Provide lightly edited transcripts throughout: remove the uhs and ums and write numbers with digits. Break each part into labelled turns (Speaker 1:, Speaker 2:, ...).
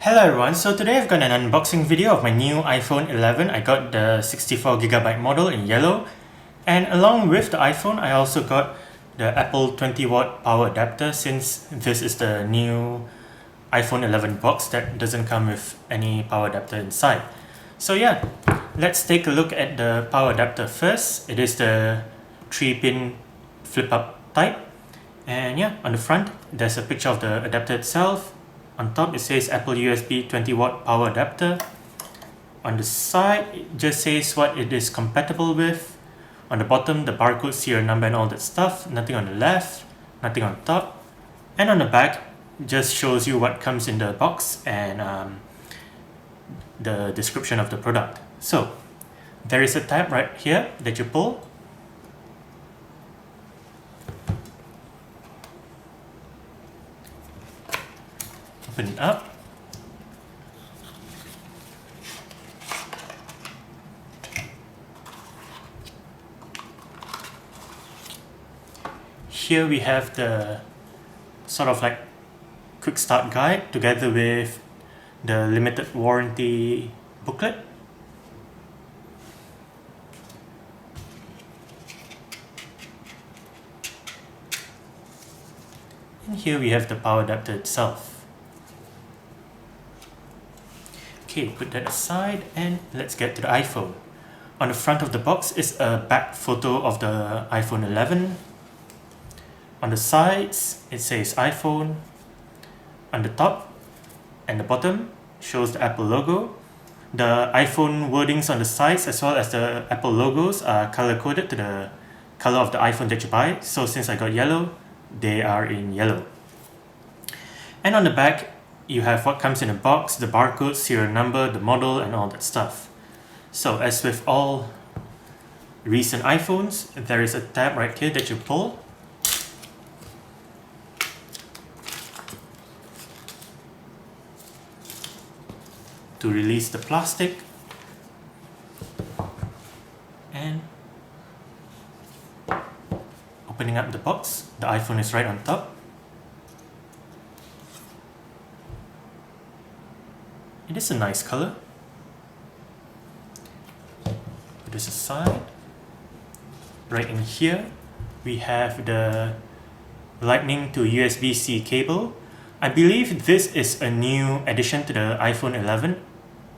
Speaker 1: Hello everyone, so today I've got an unboxing video of my new iPhone 11. I got the 64GB model in yellow, and along with the iPhone I also got the Apple 20W power adapter, since this is the new iPhone 11 box that doesn't come with any power adapter inside. So yeah, let's take a look at the power adapter first. It is the 3-pin flip up type, and yeah, on the front there's a picture of the adapter itself. On top it says Apple USB 20W power adapter. On the side it just says what it is compatible with. On the bottom the barcode, serial number and all that stuff. Nothing on the left, nothing on top. And on the back just shows you what comes in the box and the description of the product. So there is a tab right here that you pull. Open it up. Here we have the sort of like quick start guide together with the limited warranty booklet. And here we have the power adapter itself. Okay, put that aside and let's get to the iPhone. On the front of the box is a back photo of the iPhone 11. On the sides it says iPhone. On the top and the bottom shows the Apple logo. The iPhone wordings on the sides as well as the Apple logos are color coded to the color of the iPhone that you buy. So since I got yellow, they are in yellow. And on the back you have what comes in the box, the barcode, serial number, the model and all that stuff. So as with all recent iPhones, there is a tab right here that you pull. To release the plastic, and opening up the box, the iPhone is right on top. It is a nice color. Put this aside. Right in here we have the Lightning to USB-C cable. I believe this is a new addition to the iPhone 11.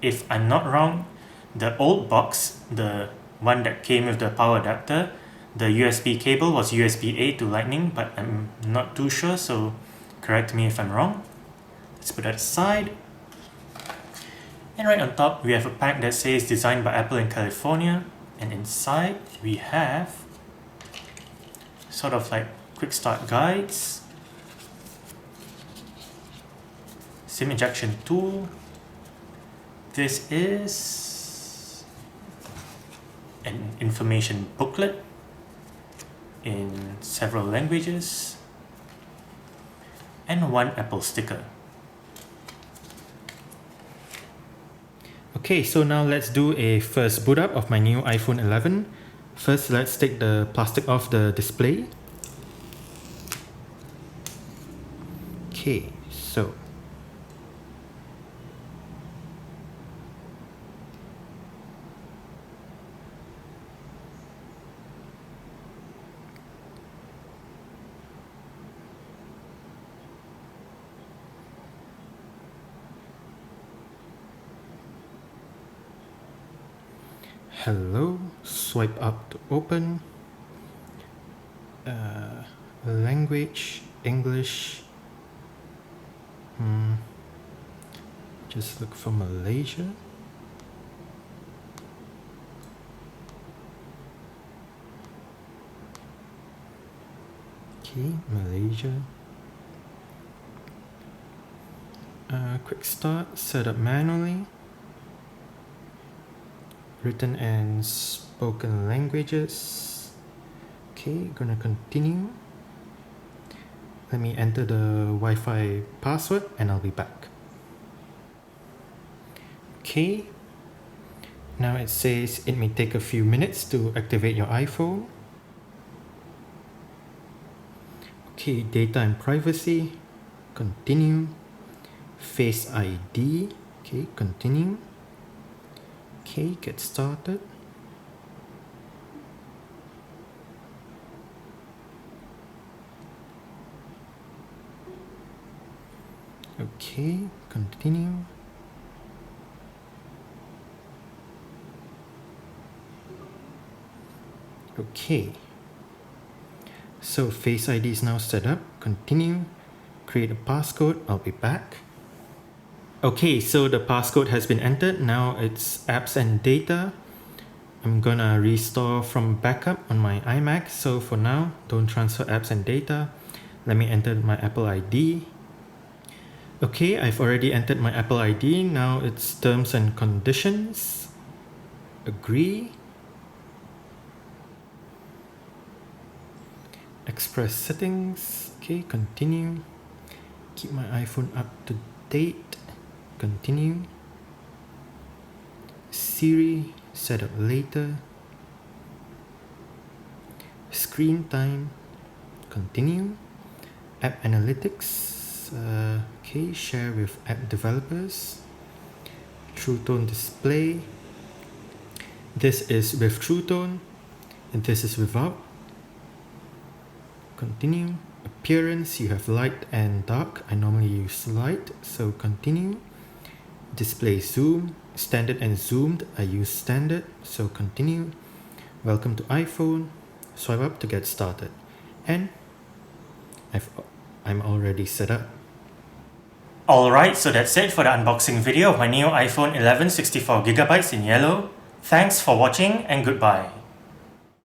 Speaker 1: If I'm not wrong, the old box, the one that came with the power adapter, the USB cable was USB-A to Lightning, but I'm not too sure, so correct me if I'm wrong. Let's put that aside. And right on top we have a pack that says designed by Apple in California, and inside we have sort of like quick start guides, SIM injection tool. This is an information booklet in several languages and one Apple sticker. Okay, so now let's do a first boot up of my new iPhone 11. First, let's take the plastic off the display. Okay, so hello, swipe up to open. Language, English. Just look for Malaysia. Okay, Malaysia. Quick start, set up manually. Written and spoken languages. Okay, gonna continue. Let me enter the Wi-Fi password and I'll be back. Okay, now it says it may take a few minutes to activate your iPhone. Okay, data and privacy, continue.
Speaker 2: Face ID. Okay, continue. Okay, get started. Okay, continue. Okay. So Face ID is now set up. Continue. Create a passcode. I'll be back. Okay, so the passcode has been entered. Now it's apps and data. I'm gonna restore from backup on my iMac. So for now, don't transfer apps and data. Let me enter my Apple ID. Okay, I've already entered my Apple ID. Now it's terms and conditions. Agree. Express settings. Okay, continue. Keep my iPhone up to date. Continue. Siri, set up later. Screen time. Continue. App analytics. Okay, share with app developers. True tone display. This is with true tone, and this is without. Continue. Appearance, you have light and dark. I normally use light, so continue. Display zoom, standard and zoomed. I use standard, so continue. Welcome to iPhone. Swipe up to get started. And I'm already set up.
Speaker 1: Alright, so that's it for the unboxing video of my new iPhone 11 64GB in yellow. Thanks for watching and goodbye.